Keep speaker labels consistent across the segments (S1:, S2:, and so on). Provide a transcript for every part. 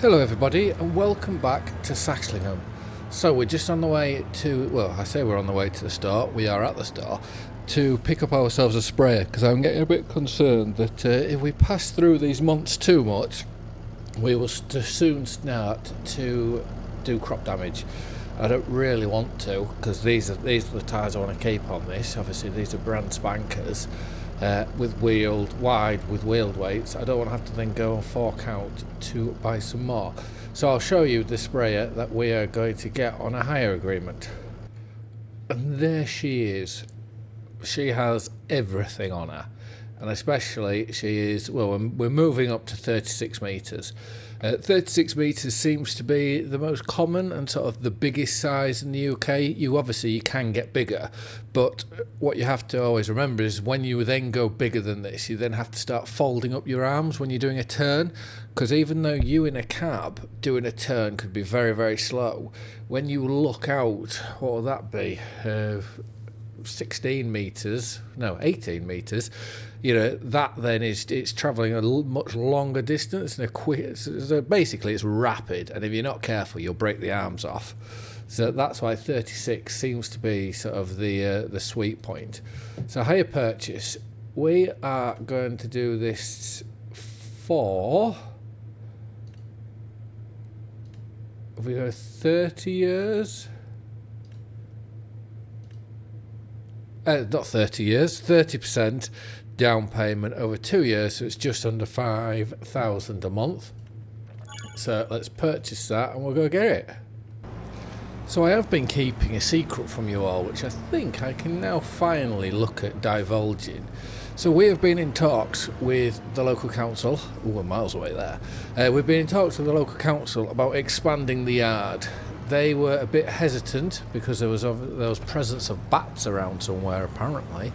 S1: Hello everybody and welcome back to Saxlingham. So we're just on the way to, well, I say we're on the way to the store, we are at the store, to pick up ourselves a sprayer, because I'm getting a bit concerned that if we pass through these months too much, we will soon start to do crop damage. I don't really want to, because these are the tyres I want to keep on this. Obviously these are brand spankers. With wheeled weights. I don't want to have to then go and fork out to buy some more. So I'll show you the sprayer that we are going to get on a hire agreement. And there she is. She has everything on her. And especially she is, well, we're moving up to 36 metres. 36 metres seems to be the most common and sort of the biggest size in the UK. You can get bigger, but what you have to always remember is when you then go bigger than this, you then have to start folding up your arms when you're doing a turn, because even though you in a cab doing a turn could be very, very slow, when you look out, what will that be? 18 metres, that then it's travelling a much longer distance and so basically it's rapid, and if you're not careful you'll break the arms off. So that's why 36 seems to be sort of the sweet point. So hire purchase, we are going to do this for, have we got 30 years? Not 30 years, 30% down payment over 2 years, so it's just under 5,000 a month. So let's purchase that and we'll go get it. So I have been keeping a secret from you all, which I think I can now finally look at divulging. So we have been in talks with the local council. We're miles away there. We've been in talks with the local council about expanding the yard. They were a bit hesitant because there was presence of bats around somewhere apparently,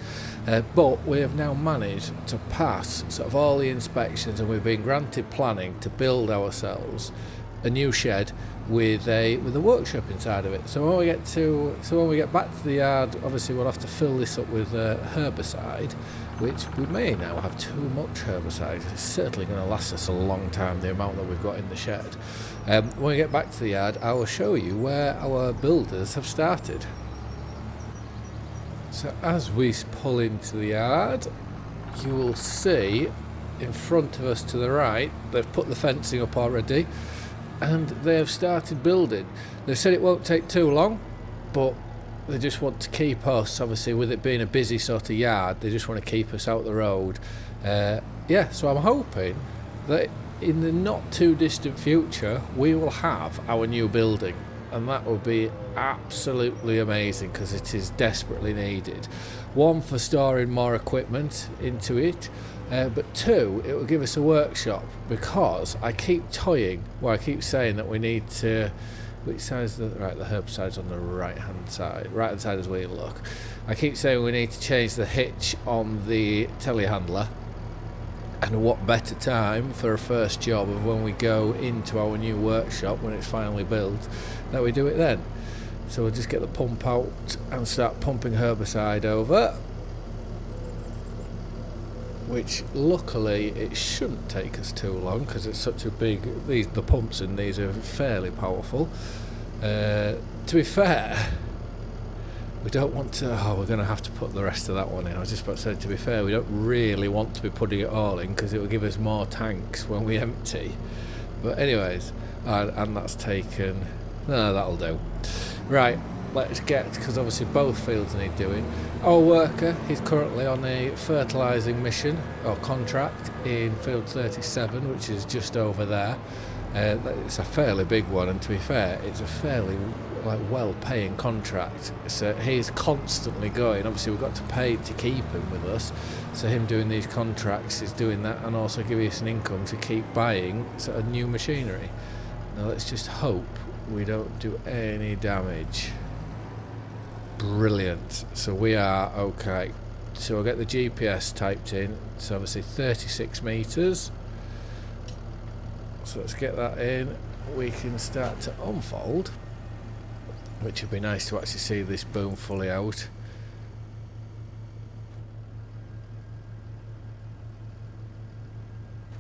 S1: but we have now managed to pass sort of all the inspections, and we've been granted planning to build ourselves a new shed with a workshop inside of it. So when we get back to the yard, obviously we'll have to fill this up with herbicide, which we may now have too much herbicide. It's certainly going to last us a long time, the amount that we've got in the shed. When we get back to the yard, I will show you where our builders have started. So as we pull into the yard, you will see in front of us to the right, they've put the fencing up already, and they have started building. They said it won't take too long, but they just want to keep us, obviously with it being a busy sort of yard, they just want to keep us out the road. So I'm hoping that in the not too distant future we will have our new building, and that will be absolutely amazing because it is desperately needed. One, for storing more equipment into it, but two, it will give us a workshop, because I keep saying that we need to, which side is the herbicide's on the right hand side as we look. I keep saying we need to change the hitch on the telehandler, and what better time for a first job of when we go into our new workshop when it's finally built, that we do it then. So we'll just get the pump out and start pumping herbicide over, which luckily it shouldn't take us too long because it's such a big, the pumps in these are fairly powerful. To be fair, we don't want to, we're going to have to put the rest of that one in. I was just about to say, to be fair, we don't really want to be putting it all in because it will give us more tanks when we empty. But anyways, and that's taken, no, that'll do. Right, let's get, because obviously both fields need doing. Our worker, he's currently on a fertilising mission or contract in field 37, which is just over there. It's a fairly big one, and to be fair, it's a fairly well-paying contract. So he's constantly going. Obviously, we've got to pay to keep him with us. So him doing these contracts is doing that, and also giving us an income to keep buying sort of new machinery. Now let's just hope we don't do any damage. Brilliant. So we are okay. So I'll get the GPS typed in. So obviously 36 metres. So let's get that in. We can start to unfold, which would be nice to actually see this boom fully out.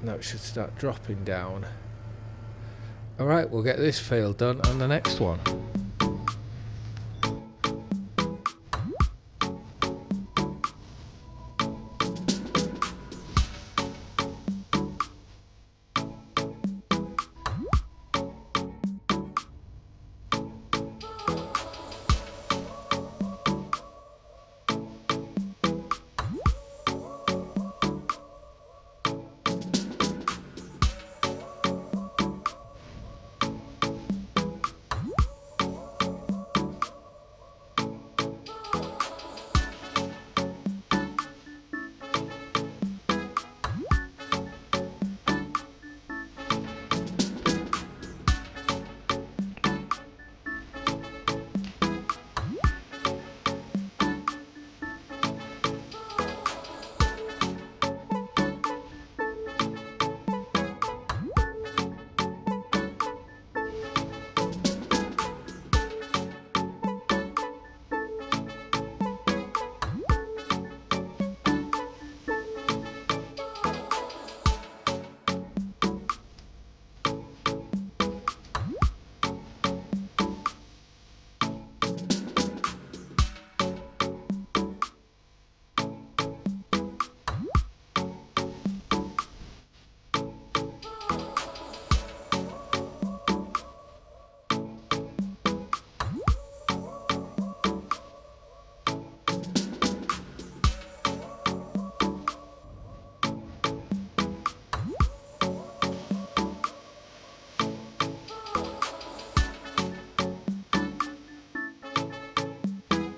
S1: Now it should start dropping down. Alright, we'll get this field done on the next one.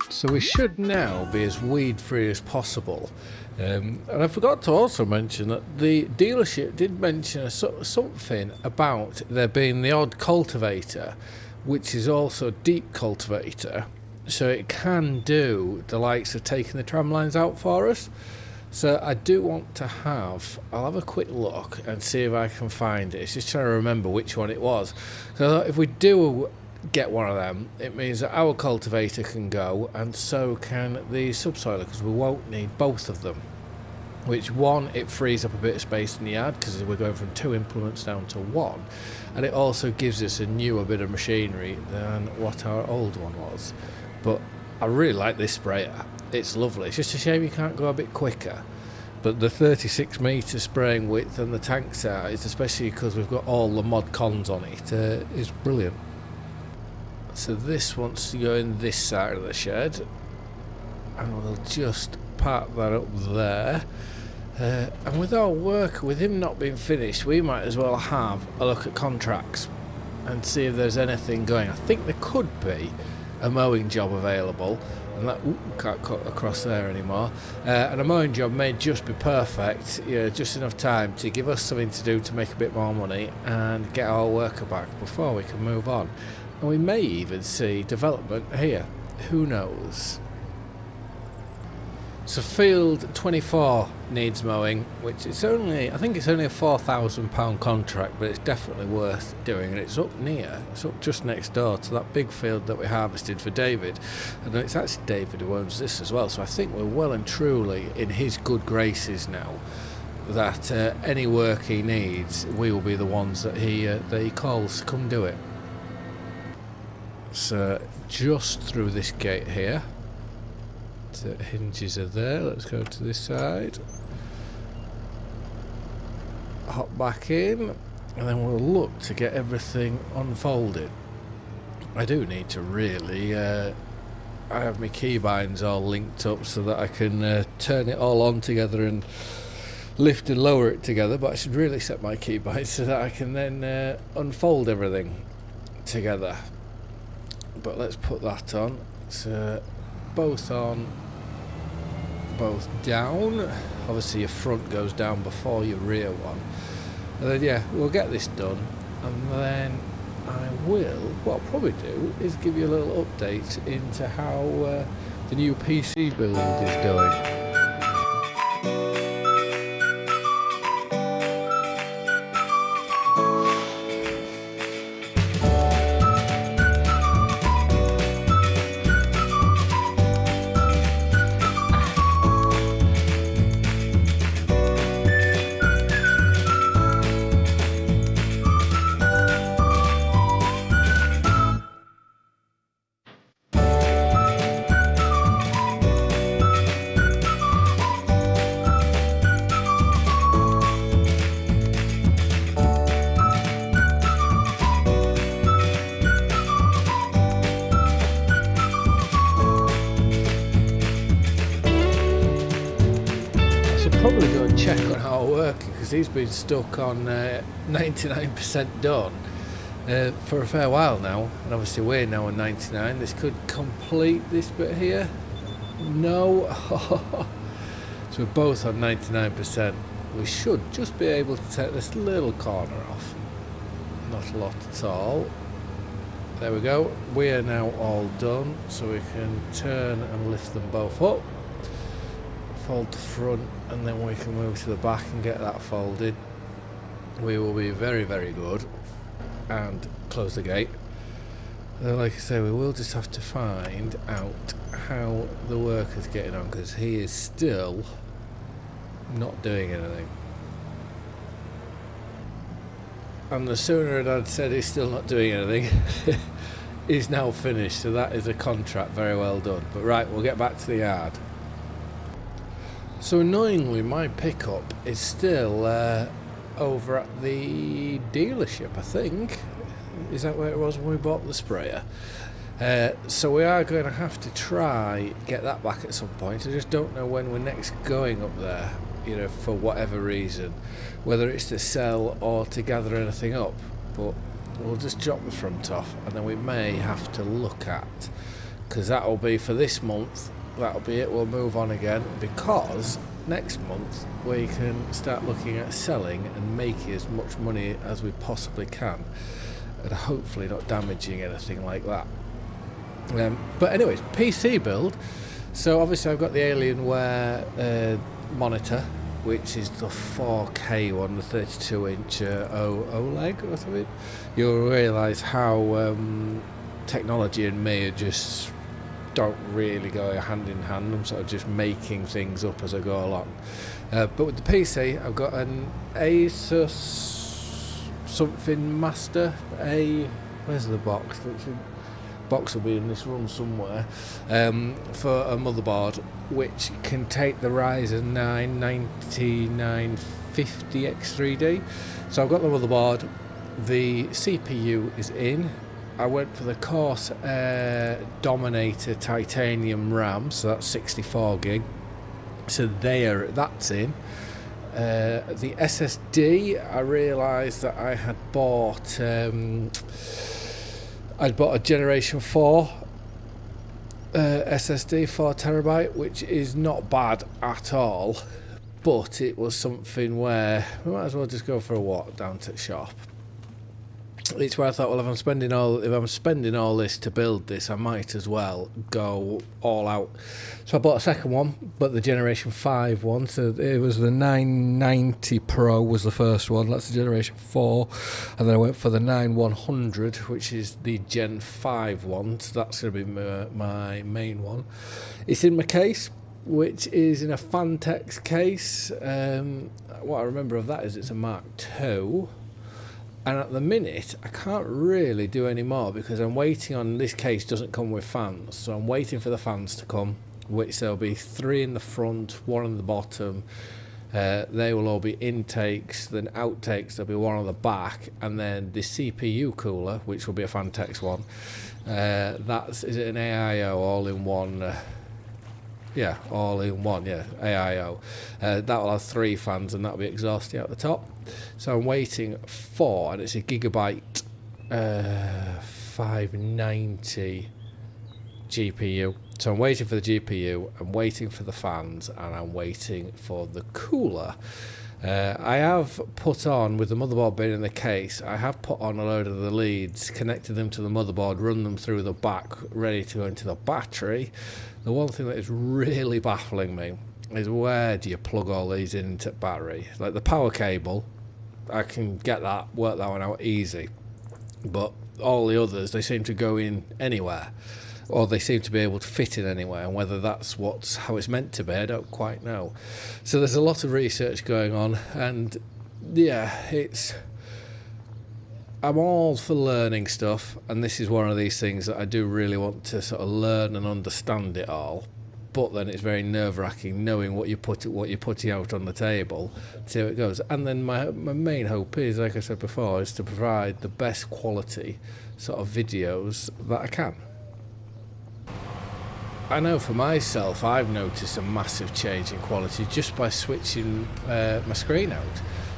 S1: So we should now be as weed free as possible. And I forgot to also mention that the dealership did mention something about there being the odd cultivator, which is also a deep cultivator, so it can do the likes of taking the tram lines out for us. So I do want to I'll have a quick look and see if I can find it. It's just trying to remember which one it was. So if we do get one of them, it means that our cultivator can go, and so can the subsoiler, because we won't need both of them. Which, one, it frees up a bit of space in the yard because we're going from 2 implements down to 1, and it also gives us a newer bit of machinery than what our old one was. But I really like this sprayer. It's lovely. It's just a shame you can't go a bit quicker. But the 36 metre spraying width and the tank size, especially because we've got all the mod cons on it, is brilliant. So this wants to go in this side of the shed, and we'll just park that up there. And with our work, with him not being finished, we might as well have a look at contracts and see if there's anything going. I think there could be a mowing job available, and that can't cut across there anymore. And a mowing job may just be perfect, just enough time to give us something to do to make a bit more money and get our worker back before we can move on. And we may even see development here. Who knows? So field 24 needs mowing, which is only, I think it's only a £4,000 contract, but it's definitely worth doing. And it's up just next door to that big field that we harvested for David. And it's actually David who owns this as well. So I think we're well and truly in his good graces now, that any work he needs, we will be the ones that he calls to come do it. So just through this gate here, the hinges are there. Let's go to this side, hop back in, and then we'll look to get everything unfolded. I do need to really I have my keybinds all linked up so that I can turn it all on together and lift and lower it together, but I should really set my keybinds so that I can then unfold everything together. But let's put that on. So both on, both down. Obviously your front goes down before your rear one. And then we'll get this done, and then what I'll probably do is give you a little update into how the new PC build is going. working because he's been stuck on 99% done for a fair while now, and obviously we're now on 99. This could complete this bit here. No. So we're both on 99%. We should just be able to take this little corner off. Not a lot at all. There we go. We are now all done, so we can turn and lift them both up, fold the front, and then we can move to the back and get that folded. We will be very, very good. And close the gate. Like I say, we will just have to find out how the worker's getting on, because he is still not doing anything. And the sooner I'd said he's still not doing anything, he's now finished. So that is a contract, very well done. But right, we'll get back to the yard. So annoyingly, my pickup is still over at the dealership, I think. Is that where it was when we bought the sprayer? So we are going to have to try get that back at some point. I just don't know when we're next going up there, you know, for whatever reason, whether it's to sell or to gather anything up. But we'll just drop the front off, and then we may have to look at, because that'll be for this month. That'll be it. We'll move on again, because next month we can start looking at selling and making as much money as we possibly can, and hopefully not damaging anything like that. But anyways, PC build. So obviously I've got the Alienware monitor, which is the 4K one, the 32-inch OLED or something. You'll realise how technology and me are just don't really go hand in hand. I'm sort of just making things up as I go along. But with the PC, I've got an Asus something Master A. Where's the box? Box will be in this room somewhere, for a motherboard which can take the Ryzen 9 9950X3D. So I've got the motherboard, the CPU is in. I went for the Corsair Dominator titanium RAM, so that's 64 gig. So that's in. The SSD, I realised that I had bought I'd bought a Generation 4 SSD, 4TB, which is not bad at all, but it was something where we might as well just go for a walk down to the shop. It's where I thought, well, if I'm spending all this to build this, I might as well go all out. So I bought a second one, but the Generation 5 one. So it was the 990 Pro was the first one. That's the Generation 4, and then I went for the 9100, which is the Gen 5 one. So that's going to be my main one. It's in my case, which is in a Fantex case. What I remember of that is it's a Mark II. And at the minute, I can't really do any more because I'm waiting on, this case doesn't come with fans. So I'm waiting for the fans to come, which there'll be 3 in the front, 1 on the bottom. They will all be intakes, then outtakes, there'll be 1 on the back. And then the CPU cooler, which will be a Fantex one. Is it an AIO all-in-one? Yeah, all-in-one, yeah, AIO. That will have 3 fans and that'll be exhausting at the top. So I'm waiting for, and it's a Gigabyte 590 GPU. So I'm waiting for the GPU, I'm waiting for the fans, and I'm waiting for the cooler. I have put on, with the motherboard being in the case, I have put on a load of the leads, connected them to the motherboard, run them through the back, ready to go into the battery. The one thing that is really baffling me is, where do you plug all these into battery? Like the power cable, I can get that, work that one out easy. But all the others, they seem to go in anywhere, or they seem to be able to fit in anywhere, and whether that's how it's meant to be, I don't quite know. So there's a lot of research going on, and yeah, I'm all for learning stuff, and this is one of these things that I do really want to sort of learn and understand it all. But then it's very nerve-wracking knowing what you're putting out on the table, see how it goes. And then my main hope is, like I said before, is to provide the best quality sort of videos that I can. I know for myself, I've noticed a massive change in quality just by switching my screen out.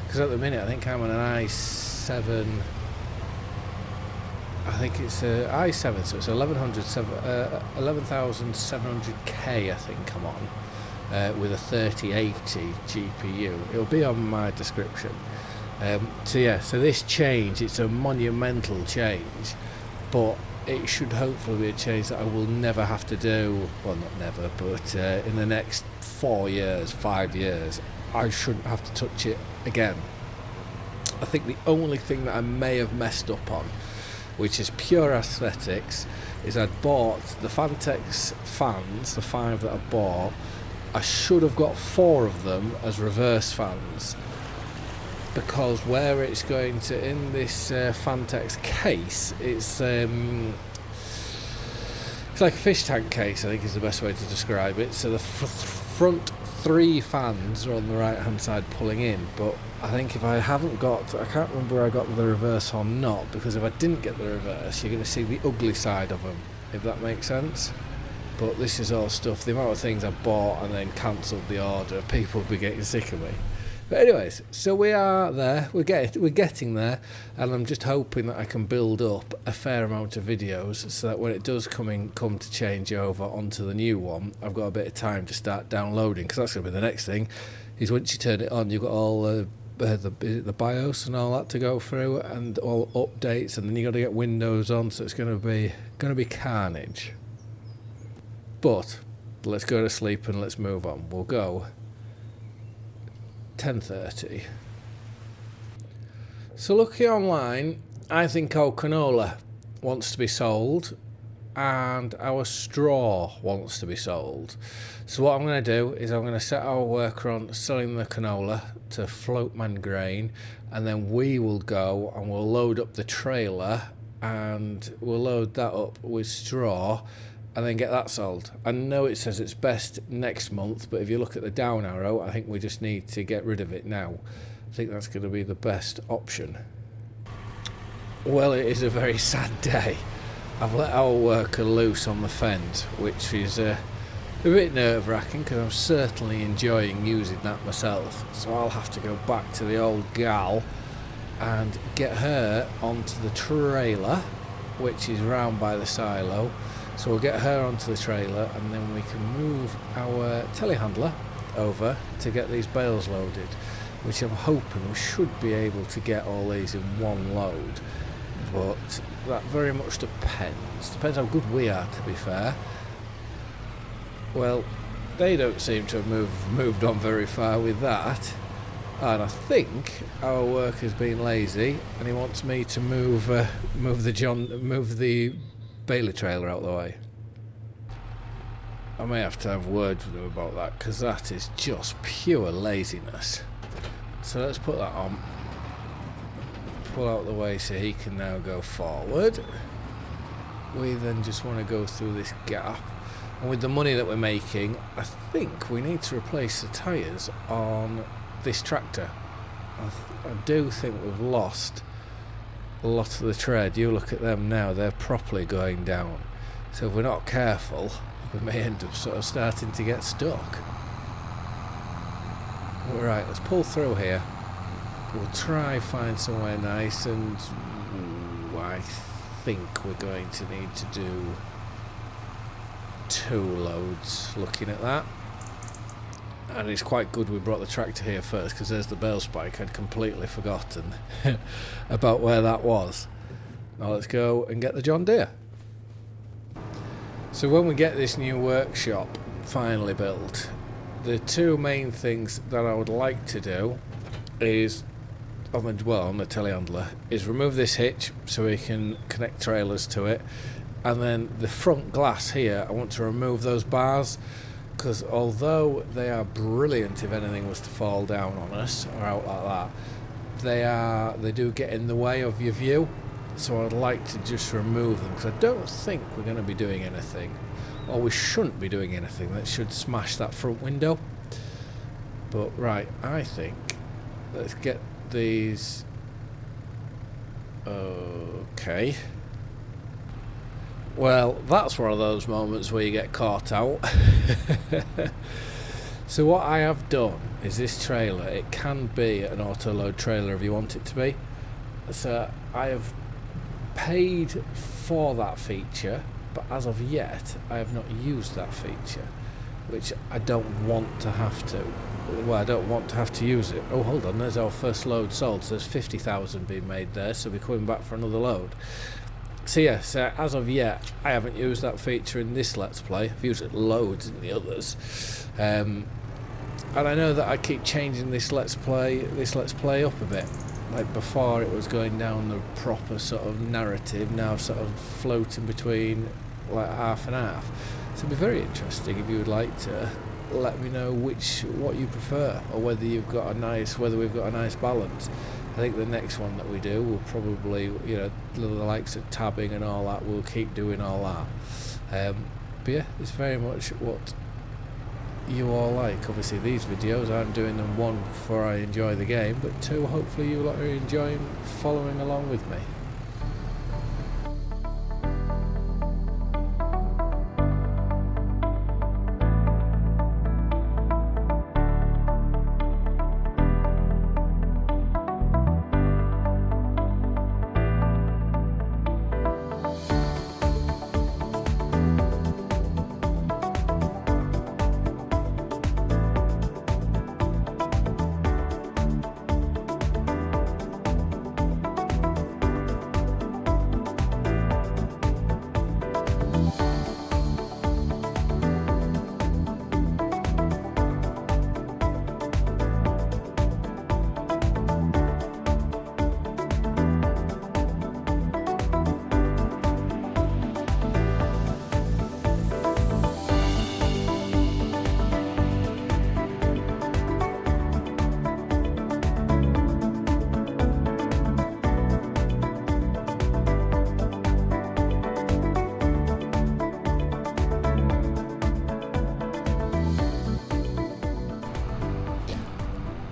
S1: Because at the minute, I think I'm on an i7. I think it's i7, so it's 11,700K. I think I'm on with a 3080 GPU. It'll be on my description. So yeah, so this change, it's a monumental change, but it should hopefully be a change that I will never have to do. Well, not never, but in the next 4 years, 5 years, I shouldn't have to touch it again. I think the only thing that I may have messed up on, which is pure aesthetics, is I'd bought the Fantex fans, the 5 that I bought. I should have got 4 of them as reverse fans, because where it's going to, in this Fantex case, it's like a fish tank case, I think is the best way to describe it. So the front 3 fans are on the right hand side pulling in, but I think if I haven't got, I can't remember where I got the reverse or not, because if I didn't get the reverse, you're going to see the ugly side of them, if that makes sense. But this is all stuff, the amount of things I bought and then cancelled the order, people will be getting sick of me. But anyways, so we are there, we're getting there, and I'm just hoping that I can build up a fair amount of videos so that when it does come to change over onto the new one, I've got a bit of time to start downloading, because that's going to be the next thing, is once you turn it on, you've got all the BIOS and all that to go through, and all updates, and then you've got to get Windows on, so it's going to be carnage. But let's go to sleep and let's move on. We'll go 10:30. So looking online, I think our canola wants to be sold and our straw wants to be sold. So what I'm going to do is I'm going to set our worker on selling the canola to Floatman Grain, and then we will go and we'll load up the trailer and we'll load that up with straw and then get that sold. I know it says it's best next month, but if you look at the down arrow, I think we just need to get rid of it now. I think that's going to be the best option. Well, it is a very sad day. I've let our worker loose on the fence, which is a bit nerve-wracking, because I'm certainly enjoying using that myself. So I'll have to go back to the old gal and get her onto the trailer, which is round by the silo. So we'll get her onto the trailer, and then we can move our telehandler over to get these bales loaded, which I'm hoping we should be able to get all these in one load. But that very much depends. Depends how good we are, to be fair. Well, they don't seem to have moved on very far with that. And I think our worker's been lazy, and he wants me to move the Bailey trailer out of the way. I may have to have words with him about that, because that is just pure laziness. So let's put that on. Pull out the way so he can now go forward. We then just want to go through this gap, and with the money that we're making, I think we need to replace the tyres on this tractor. I do think we've lost a lot of the tread. You look at them now, they're properly going down. So if we're not careful, we may end up sort of starting to get stuck. Alright, let's pull through here. We'll try find somewhere nice, and I think we're going to need to do 2 loads looking at that. And it's quite good we brought the tractor here first, because there's the bale spike. I'd completely forgotten about where that was. Now let's go and get the John Deere. So when we get this new workshop finally built, the 2 main things that I would like to do is, on the telehandler, is remove this hitch so we can connect trailers to it, and then the front glass here, I want to remove those bars, because although they are brilliant if anything was to fall down on us or out like that, they do get in the way of your view. So I'd like to just remove them, because I don't think we're going to be doing anything, or we shouldn't be doing anything that should smash that front window. But right, I think let's get these. Okay, Well, that's one of those moments where you get caught out. So what I have done is this trailer, it can be an auto-load trailer if you want it to be. So I have paid for that feature, but as of yet I have not used that feature, which I don't want to have to. Well, I don't want to have to use it. Oh, hold on, there's our first load sold, so there's 50,000 being made there, so we're coming back for another load. So yes, as of yet I haven't used that feature in this Let's Play. I've used it loads in the others, and I know that I keep changing this Let's Play up a bit. Like before it was going down the proper sort of narrative, now sort of floating between like half and half. So it'd be very interesting if you would like to let me know what you prefer, or whether we've got a nice balance. I think the next one that we do will probably, you know, the likes of tabbing and all that, we'll keep doing all that. But yeah, it's very much what you all like. Obviously these videos, I'm doing them, one, for I enjoy the game, but two, hopefully you are enjoying following along with me.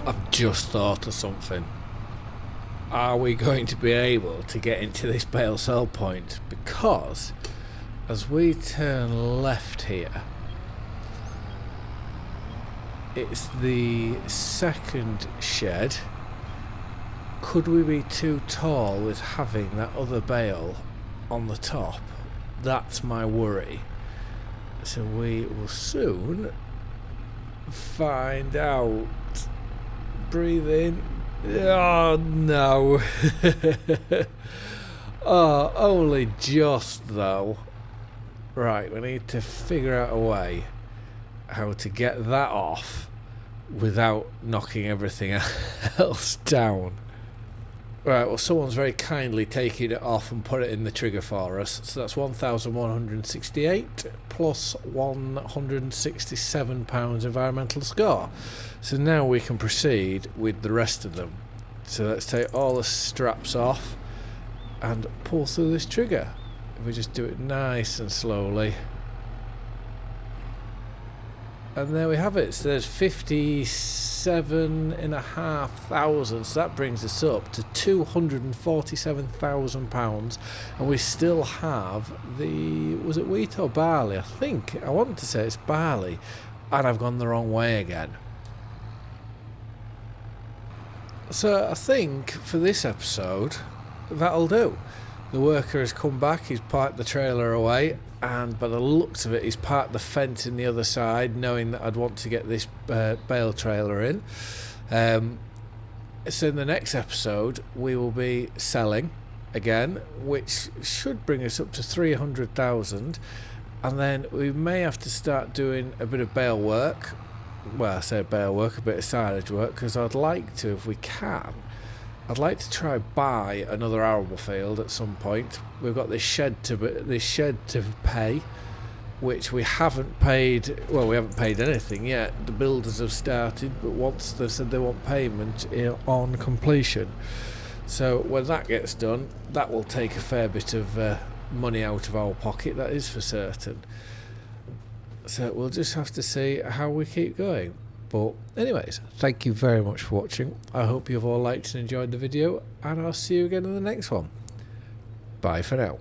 S1: I've just thought of something. Are we going to be able to get into this bale sell point? Because as we turn left here, it's the second shed. Could we be too tall with having that other bale on the top? That's my worry. So we will soon find out. Breathe in. Oh no. Oh, only just though. Right, we need to figure out a way how to get that off without knocking everything else down. Right, well, someone's very kindly taken it off and put it in the trigger for us. So that's 1,168 plus £167 environmental score. So now we can proceed with the rest of them. So let's take all the straps off and pull through this trigger. If we just do it nice and slowly. And there we have it. So there's 57,500. So that brings us up to £247,000. And we still have the, was it wheat or barley? I want to say it's barley. And I've gone the wrong way again. So I think for this episode, that'll do. The worker has come back, he's parked the trailer away, and by the looks of it, he's parked the fence in the other side, knowing that I'd want to get this bale trailer in. So in the next episode, we will be selling again, which should bring us up to 300,000, and then we may have to start doing a bit of bale work. Well, I say bale work, a bit of silage work, because I'd like to, if we can, I'd like to try buy another arable field at some point. We've got this shed to pay, which we haven't paid. Well, we haven't paid anything yet. The builders have started, but once they said they want payment on completion. So when that gets done, that will take a fair bit of money out of our pocket. That is for certain. So we'll just have to see how we keep going. But anyways, thank you very much for watching. I hope you've all liked and enjoyed the video, and I'll see you again in the next one. Bye for now.